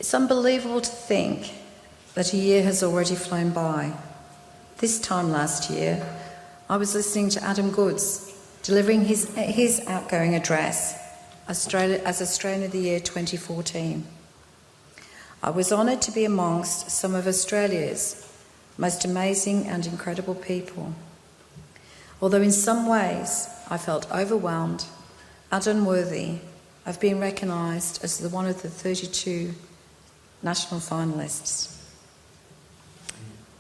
It's unbelievable to think that a year has already flown by. This time last year, I was listening to Adam Goodes delivering his outgoing address as Australian of the Year 2014. I was honoured to be amongst some of Australia's most amazing and incredible people. Although in some ways I felt overwhelmed and unworthy of being recognised as one of the 32 national finalists.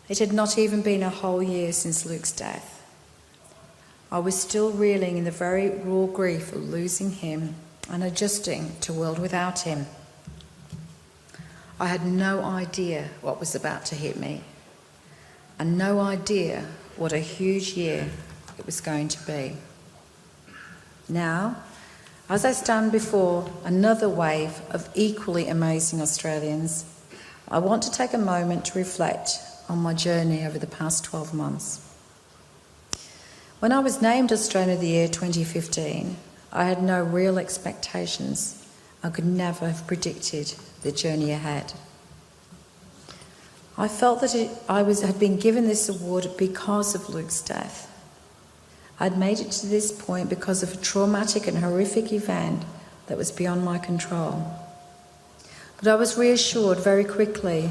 It had not even been a whole year since Luke's death. I was still reeling in the very raw grief of losing him and adjusting to a world without him. I had no idea what was about to hit me, and no idea what a huge year it was going to be. Now, as I stand before another wave of equally amazing Australians, I want to take a moment to reflect on my journey over the past 12 months. When I was named Australian of the Year 2015, I had no real expectations. I could never have predicted the journey ahead. I felt that had been given this award because of Luke's death. I'd made it to this point because of a traumatic and horrific event that was beyond my control. But I was reassured very quickly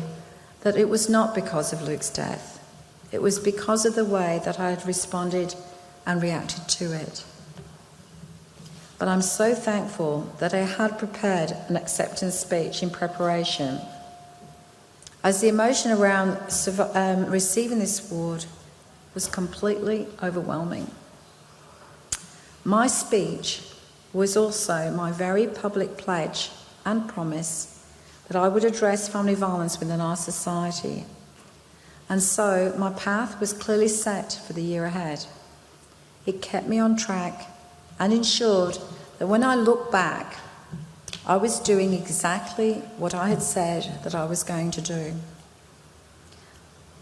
that it was not because of Luke's death. It was because of the way that I had responded and reacted to it. But I'm so thankful that I had prepared an acceptance speech in preparation, as the emotion around receiving this award was completely overwhelming. My speech was also my very public pledge and promise that I would address family violence within our society. And so my path was clearly set for the year ahead. It kept me on track and ensured that when I look back, I was doing exactly what I had said that I was going to do.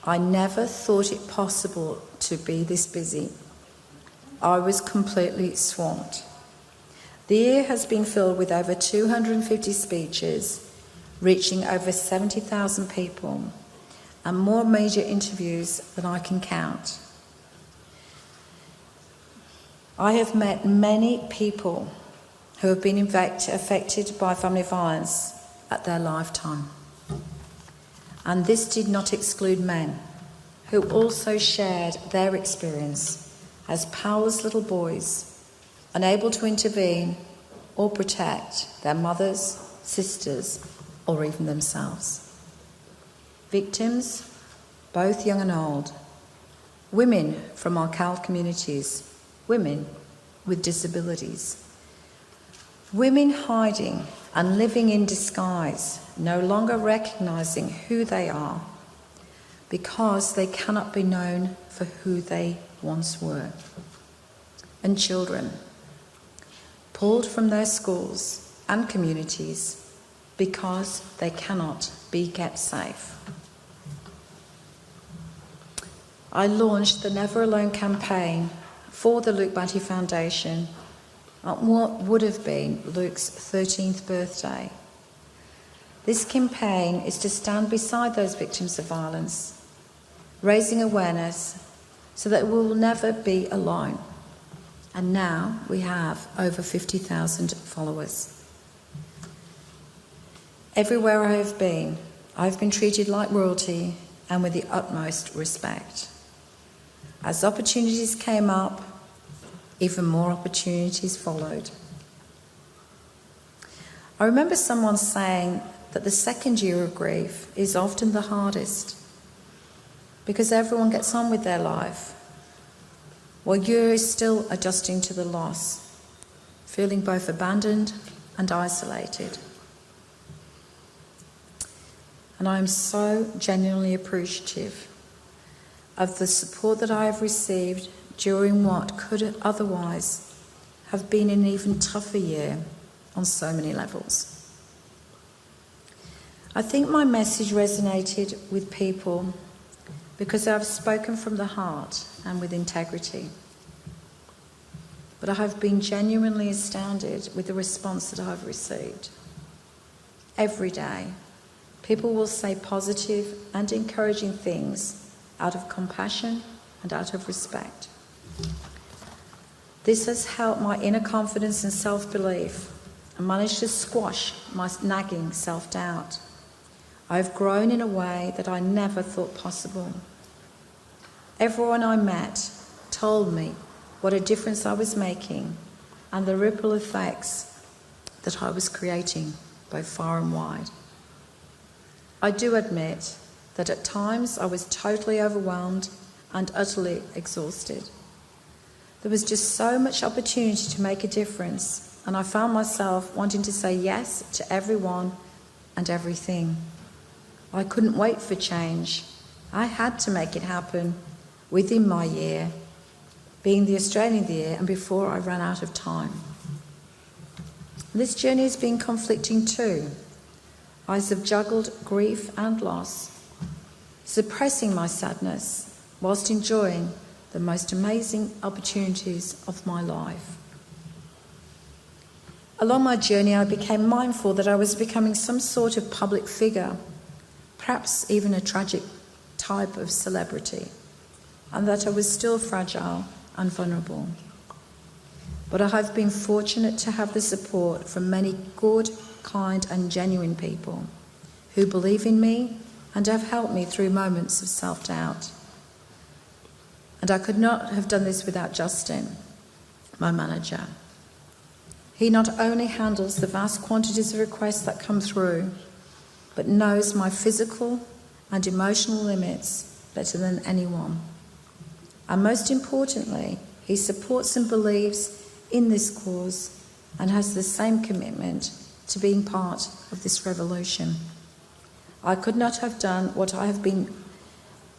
I never thought it possible to be this busy. I was completely swamped. The year has been filled with over 250 speeches, reaching over 70,000 people, and more major interviews than I can count. I have met many people who have been affected by family violence at their lifetime. And this did not exclude men who also shared their experience as powerless little boys, unable to intervene or protect their mothers, sisters, or even themselves. Victims, both young and old, women from our CALD communities, women with disabilities, women hiding and living in disguise, no longer recognising who they are because they cannot be known for who they once were, and children pulled from their schools and communities because they cannot be kept safe. I launched the Never Alone campaign for the Luke Batty Foundation on what would have been Luke's 13th birthday. This campaign is to stand beside those victims of violence, raising awareness so that we will never be alone. And now we have over 50,000 followers. Everywhere I have been, I've been treated like royalty and with the utmost respect. As opportunities came up, even more opportunities followed. I remember someone saying that the second year of grief is often the hardest because everyone gets on with their life, while you're still adjusting to the loss, feeling both abandoned and isolated. And I am so genuinely appreciative of the support that I have received during what could otherwise have been an even tougher year on so many levels. I think my message resonated with people because I've spoken from the heart and with integrity. But I have been genuinely astounded with the response that I've received. Every day, People will say positive and encouraging things out of compassion and out of respect. This has helped my inner confidence and self-belief and managed to squash my nagging self-doubt. I have grown in a way that I never thought possible. Everyone I met told me what a difference I was making and the ripple effects that I was creating, both far and wide. I do admit that at times I was totally overwhelmed and utterly exhausted. There was just so much opportunity to make a difference, and I found myself wanting to say yes to everyone and everything. I couldn't wait for change. I had to make it happen within my year, being the Australian of the Year, and before I ran out of time. This journey has been conflicting too. I have juggled grief and loss, suppressing my sadness whilst enjoying the most amazing opportunities of my life. Along my journey, I became mindful that I was becoming some sort of public figure, perhaps even a tragic type of celebrity, and that I was still fragile and vulnerable. But I have been fortunate to have the support from many good, kind and genuine people who believe in me and have helped me through moments of self-doubt. And I could not have done this without Justin, my manager. He not only handles the vast quantities of requests that come through, but knows my physical and emotional limits better than anyone. And most importantly, he supports and believes in this cause and has the same commitment to being part of this revolution. I could not have done what I have been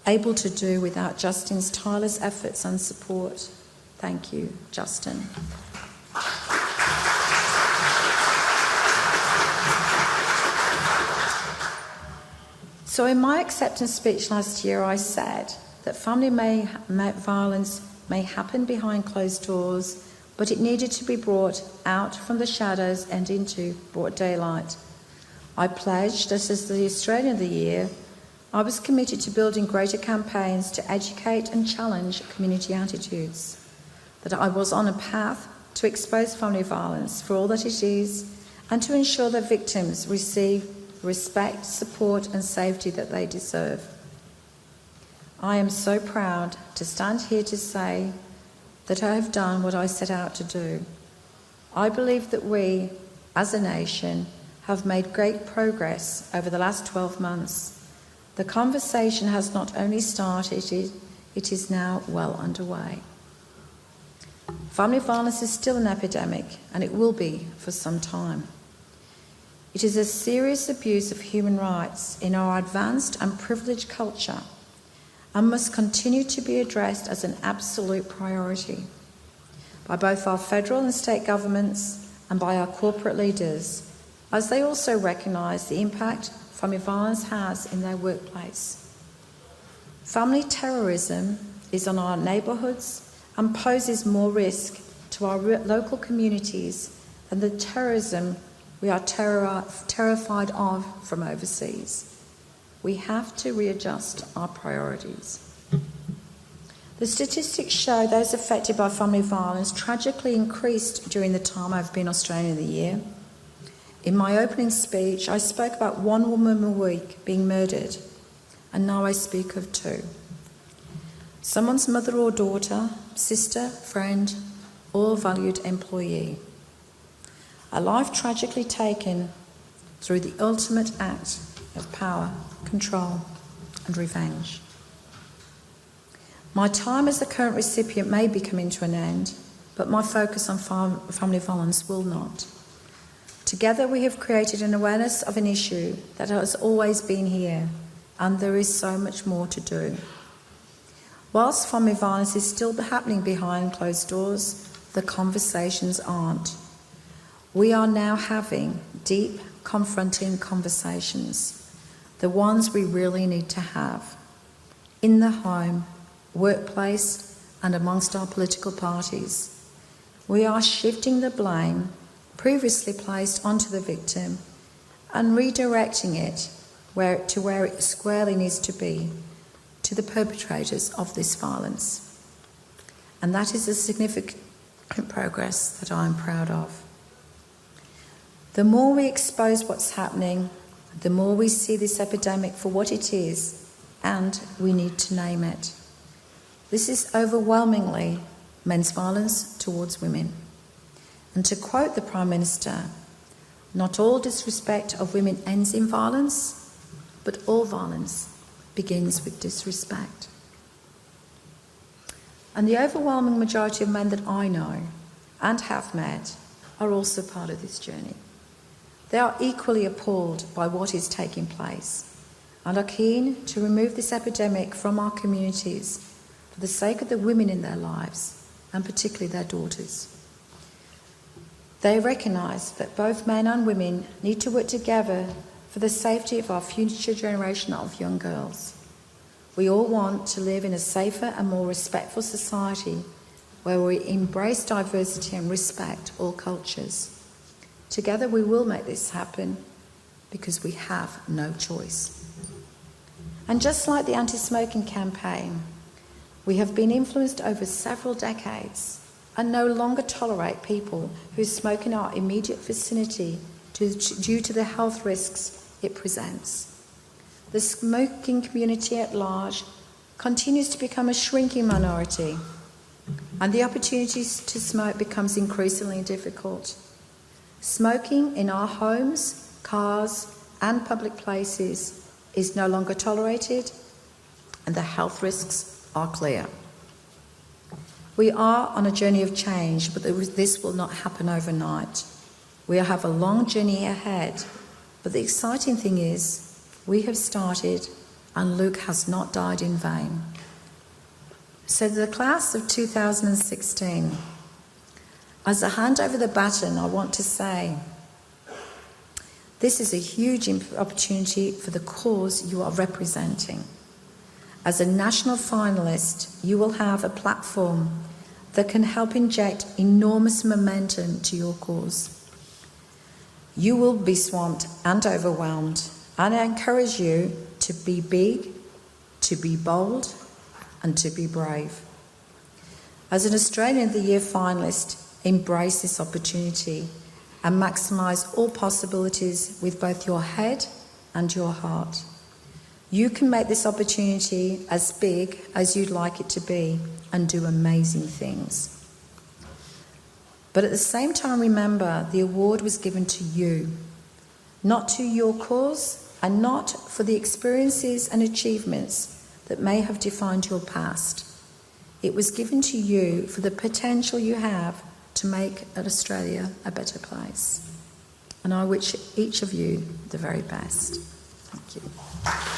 able to do without Justin's tireless efforts and support. Thank you, Justin. So in my acceptance speech last year, I said that family violence may happen behind closed doors, but it needed to be brought out from the shadows and into broad daylight. I pledged that as the Australian of the Year, I was committed to building greater campaigns to educate and challenge community attitudes, that I was on a path to expose family violence for all that it is and to ensure that victims receive respect, support and safety that they deserve. I am so proud to stand here to say that I have done what I set out to do. I believe that we, as a nation, have made great progress over the last 12 months. The conversation has not only started, it is now well underway. Family violence is still an epidemic, and it will be for some time. It is a serious abuse of human rights in our advanced and privileged culture and must continue to be addressed as an absolute priority by both our federal and state governments and by our corporate leaders, as they also recognise the impact family violence has in their workplace. Family terrorism is on our neighbourhoods and poses more risk to our local communities than the terrorism we are terrified of from overseas. We have to readjust our priorities. The statistics show those affected by family violence tragically increased during the time I've been Australian of the Year. In my opening speech, I spoke about 1 woman a week being murdered, and now I speak of 2. Someone's mother or daughter, sister, friend, or valued employee. A life tragically taken through the ultimate act of power, control, and revenge. My time as the current recipient may be coming to an end, but my focus on family violence will not. Together we have created an awareness of an issue that has always been here, and there is so much more to do. Whilst family violence is still happening behind closed doors, the conversations aren't. We are now having deep, confronting conversations, the ones we really need to have, in the home, workplace, and amongst our political parties. We are shifting the blame previously placed onto the victim and redirecting it where it squarely needs to be, to the perpetrators of this violence. And that is a significant progress that I'm proud of. The more we expose what's happening, the more we see this epidemic for what it is, and we need to name it. This is overwhelmingly men's violence towards women. And to quote the Prime Minister, not all disrespect of women ends in violence, but all violence begins with disrespect. And the overwhelming majority of men that I know and have met are also part of this journey. They are equally appalled by what is taking place and are keen to remove this epidemic from our communities for the sake of the women in their lives, and particularly their daughters. They recognise that both men and women need to work together for the safety of our future generation of young girls. We all want to live in a safer and more respectful society where we embrace diversity and respect all cultures. Together we will make this happen because we have no choice. And just like the anti-smoking campaign, we have been influenced over several decades and no longer tolerate people who smoke in our immediate vicinity due to the health risks it presents. The smoking community at large continues to become a shrinking minority, and the opportunities to smoke becomes increasingly difficult. Smoking in our homes, cars, and public places is no longer tolerated, and the health risks are clear. We are on a journey of change, but this will not happen overnight. We have a long journey ahead, but the exciting thing is we have started and Luke has not died in vain. So the class of 2016, as I hand over the baton, I want to say this is a huge opportunity for the cause you are representing. As a national finalist, you will have a platform that can help inject enormous momentum to your cause. You will be swamped and overwhelmed, and I encourage you to be big, to be bold, and to be brave. As an Australian of the Year finalist, embrace this opportunity and maximise all possibilities with both your head and your heart. You can make this opportunity as big as you'd like it to be and do amazing things. But at the same time, remember, the award was given to you, not to your cause and not for the experiences and achievements that may have defined your past. It was given to you for the potential you have to make Australia a better place. And I wish each of you the very best. Thank you.